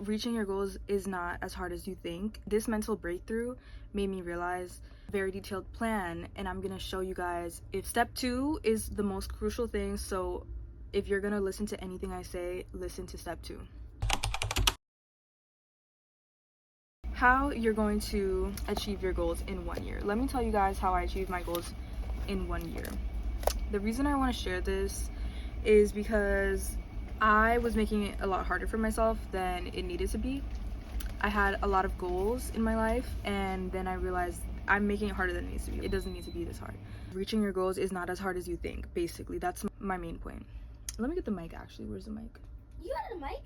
Reaching your goals is not as hard as you think. This mental breakthrough made me realize a very detailed plan, and I'm gonna show you guys if step 2 is the most crucial thing. So if you're gonna listen to anything I say, listen to step 2. How you're going to achieve your goals in 1 year. Let me tell you guys how I achieved my goals in 1 year. The reason I want to share this is because I was making it a lot harder for myself than it needed to be. I had a lot of goals in my life, and then I realized I'm making it harder than it needs to be. It doesn't need to be this hard. Reaching your goals is not as hard as you think, basically. That's my main point. Let me get the mic, actually. Where's the mic? You got a mic?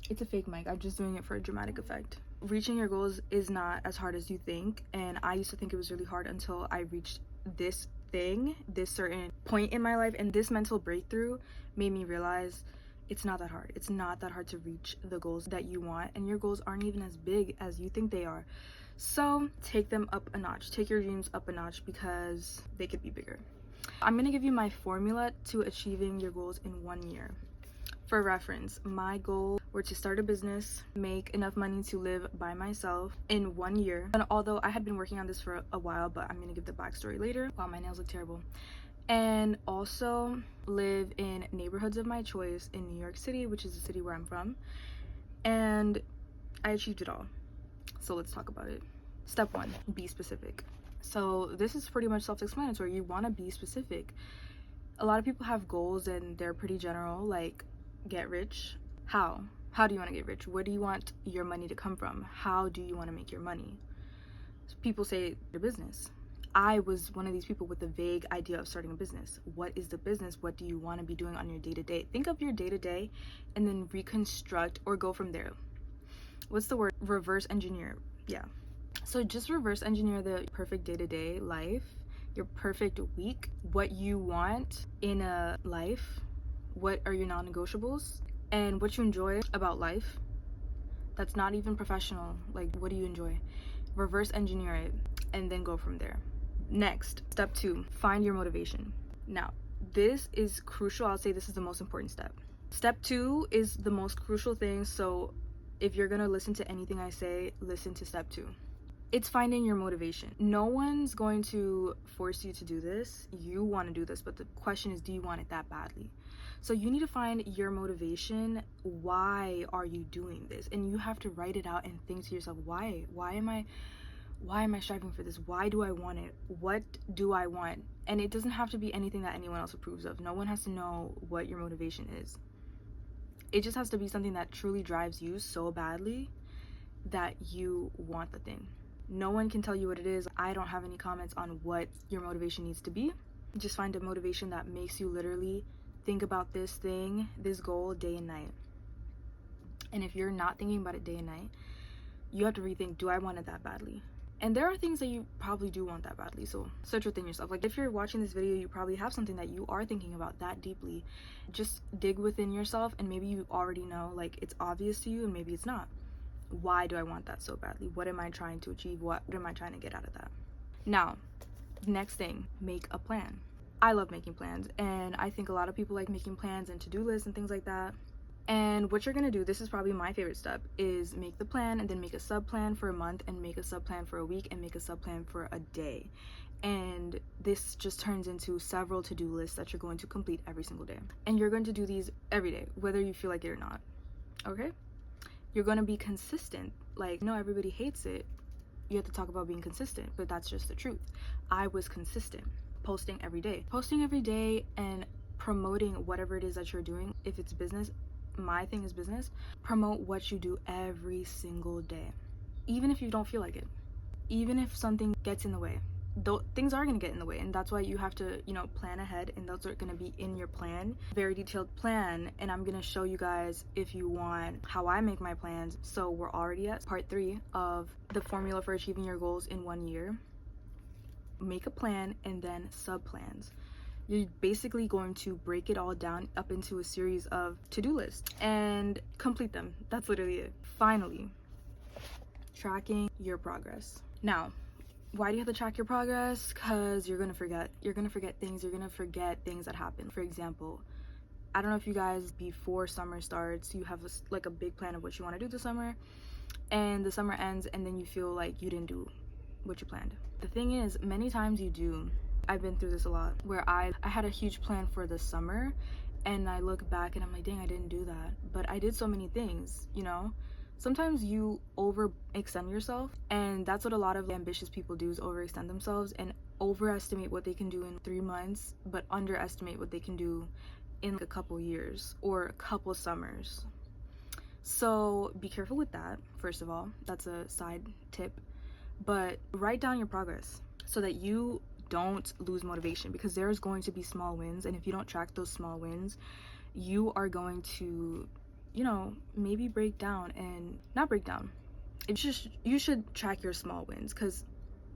It's a fake mic. I'm just doing it for a dramatic effect. Reaching your goals is not as hard as you think, and I used to think it was really hard until I reached this thing, this certain point in my life, and this mental breakthrough made me realize it's not that hard. It's not that hard to reach the goals that you want, and your goals aren't even as big as you think they are. So take them up a notch. Take your dreams up a notch because they could be bigger. I'm gonna give you my formula to achieving your goals in 1 year. For reference, my goal were to start a business, make enough money to live by myself in 1 year. And although I had been working on this for a while, but I'm gonna give the backstory later. Wow, my nails look terrible. And also live in neighborhoods of my choice in New York City, which is the city where I'm from. And I achieved it all. So let's talk about it. Step 1, be specific. So this is pretty much self-explanatory. You want to be specific. A lot of people have goals and they're pretty general, like get rich. How do you want to get rich? Where do you want your money to come from? How do you want to make your money? People say your business. I was one of these people with a vague idea of starting a business. What is the business? What do you want to be doing on your day-to-day? Think of your day-to-day and then reconstruct or go from there. What's the word? Reverse engineer. Yeah. So just reverse engineer the perfect day-to-day life, your perfect week, what you want in a life, what are your non-negotiables, and what you enjoy about life. That's not even professional. Like, what do you enjoy? Reverse engineer it and then go from there. Next, step 2, find your motivation. Now, this is crucial. I'll say this is the most important step. Step 2 is the most crucial thing. So if you're gonna listen to anything I say, listen to step 2. It's finding your motivation. No one's going to force you to do this. You want to do this, but the question is, do you want it that badly? So you need to find your motivation. Why are you doing this? And you have to write it out and think to yourself, why am I striving for this? Why do I want it? What do I want? And it doesn't have to be anything that anyone else approves of. No one has to know what your motivation is. It just has to be something that truly drives you so badly that you want the thing. No one can tell you what it is. I don't have any comments on what your motivation needs to be. Just find a motivation that makes you literally think about this thing, this goal, day and night. And if you're not thinking about it day and night, you have to rethink, do I want it that badly? And there are things that you probably do want that badly, so search within yourself. Like, if you're watching this video, you probably have something that you are thinking about that deeply. Just dig within yourself, and maybe you already know, like, it's obvious to you, and maybe it's not. Why do I want that so badly? What am I trying to achieve? What am I trying to get out of that? Now, next thing, make a plan. I love making plans, and I think a lot of people like making plans and to-do lists and things like that. And what you're gonna do, this is probably my favorite step, is make the plan and then make a sub-plan for a month and make a sub-plan for a week and make a sub-plan for a day. And this just turns into several to-do lists that you're going to complete every single day. And you're going to do these every day, whether you feel like it or not, okay? You're gonna be consistent. Like, no, everybody hates it. You have to talk about being consistent, but that's just the truth. I was consistent, posting every day and promoting whatever it is that you're doing. If it's business, my thing is business, promote what you do every single day, even if you don't feel like it, even if something gets in the way. Though things are going to get in the way, and that's why you have to, plan ahead, and those are going to be in your plan, very detailed plan. And I'm going to show you guys, if you want, how I make my plans. So we're already at part 3 of the formula for achieving your goals in 1 year. Make a plan and then sub plans. You're basically going to break it all down up into a series of to-do lists and complete them. That's literally it. Finally, tracking your progress. Now, why do you have to track your progress? Because you're gonna forget things. You're gonna forget things that happen. For example, I don't know if you guys, before summer starts, you have like a big plan of what you want to do this summer, and the summer ends and then you feel like you didn't do what you planned. The thing is, many times you do. I've been through this a lot, where I had a huge plan for the summer, and I look back and I'm like, dang, I didn't do that, but I did so many things, you know. Sometimes you overextend yourself, and that's what a lot of ambitious people do, is overextend themselves and overestimate what they can do in 3 months, but underestimate what they can do in like a couple years or a couple summers. So be careful with that. First of all, that's a side tip. But write down your progress so that you don't lose motivation, because there's going to be small wins, and if you don't track those small wins, you are going to, you know, maybe break down. And not break down, it's just, you should track your small wins, because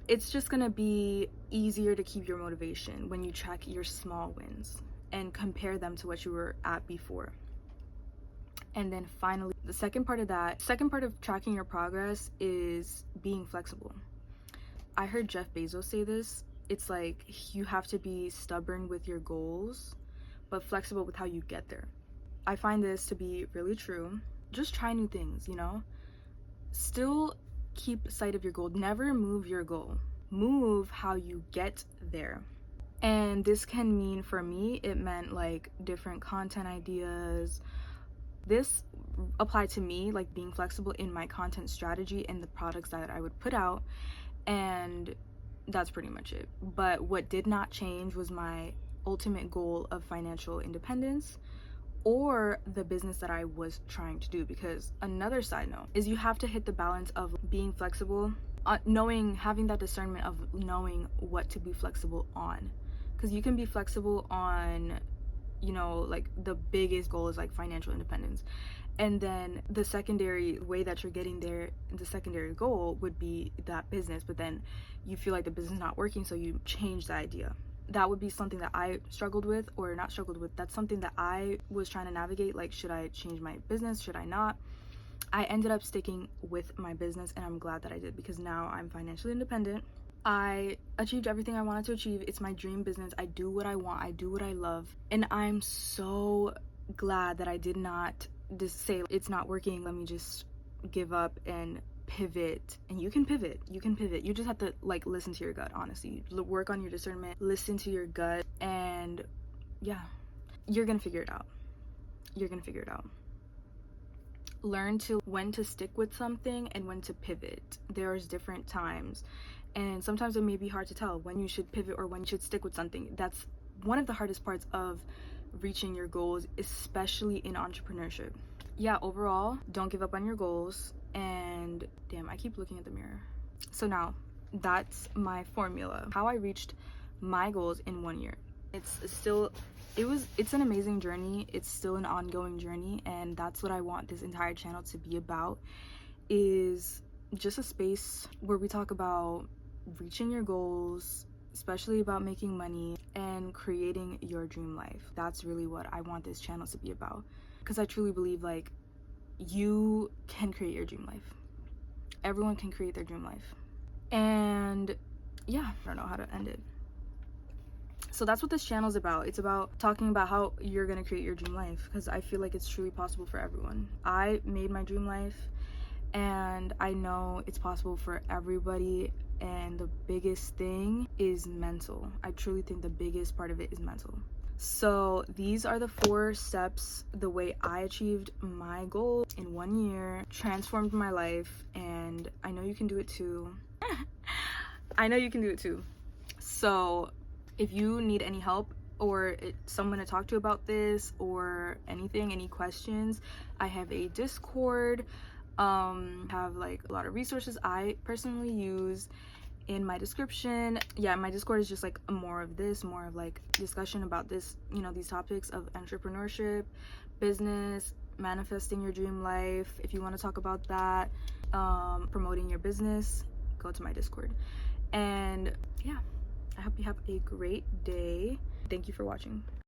it's just gonna be easier to keep your motivation when you track your small wins and compare them to what you were at before. And then finally, the second part of tracking your progress is being flexible. I heard Jeff Bezos say this. It's like, you have to be stubborn with your goals, but flexible with how you get there. I find this to be really true. Just try new things, you know? Still keep sight of your goal. Never move your goal. Move how you get there. And this can mean, for me, it meant like different content ideas. This applied to me, like being flexible in my content strategy and the products that I would put out, and that's pretty much it. But what did not change was my ultimate goal of financial independence, or the business that I was trying to do. Because another side note is, you have to hit the balance of being flexible, having that discernment of knowing what to be flexible on. Because you can be flexible on, you know, like the biggest goal is like financial independence, and then the secondary way that you're getting there, the secondary goal would be that business, but then you feel like the business is not working, so you change the idea. That would be something that I struggled with, or not struggled with, that's something that I was trying to navigate. Like, should I change my business, should I not? I ended up sticking with my business, and I'm glad that I did, because now I'm financially independent. I achieved everything I wanted to achieve. It's my dream business. I do what I want. I do what I love. And I'm so glad that I did not just say, it's not working, let me just give up and pivot. And you can pivot. You can pivot. You just have to like listen to your gut, honestly. Work on your discernment. Listen to your gut. And yeah, you're gonna figure it out. You're gonna figure it out. Learn to when to stick with something and when to pivot. There's different times. And sometimes it may be hard to tell when you should pivot or when you should stick with something. That's one of the hardest parts of reaching your goals, especially in entrepreneurship. Yeah, overall, don't give up on your goals. And damn, I keep looking at the mirror. So now, that's my formula. How I reached my goals in 1 year. It's an amazing journey. It's still an ongoing journey. And that's what I want this entire channel to be about, is just a space where we talk about reaching your goals, especially about making money and creating your dream life. That's really what I want this channel to be about, because I truly believe like you can create your dream life. Everyone can create their dream life. And yeah, I don't know how to end it. So that's what this channel is about. It's about talking about how you're gonna create your dream life, because I feel like it's truly possible for everyone. I made my dream life, and I know it's possible for everybody. And the biggest thing is mental. I truly think the biggest part of it is mental. So these are the 4 steps, the way I achieved my goal in 1 year, transformed my life, and I know you can do it too. I know you can do it too. So if you need any help, or someone to talk to about this, or anything, any questions, I have a Discord. Have like a lot of resources I personally use in my description. Yeah, my Discord is just like more of like discussion about this, you know, these topics of entrepreneurship, business, manifesting your dream life. If you want to talk about that, promoting your business, go to my Discord. And yeah, I hope you have a great day. Thank you for watching.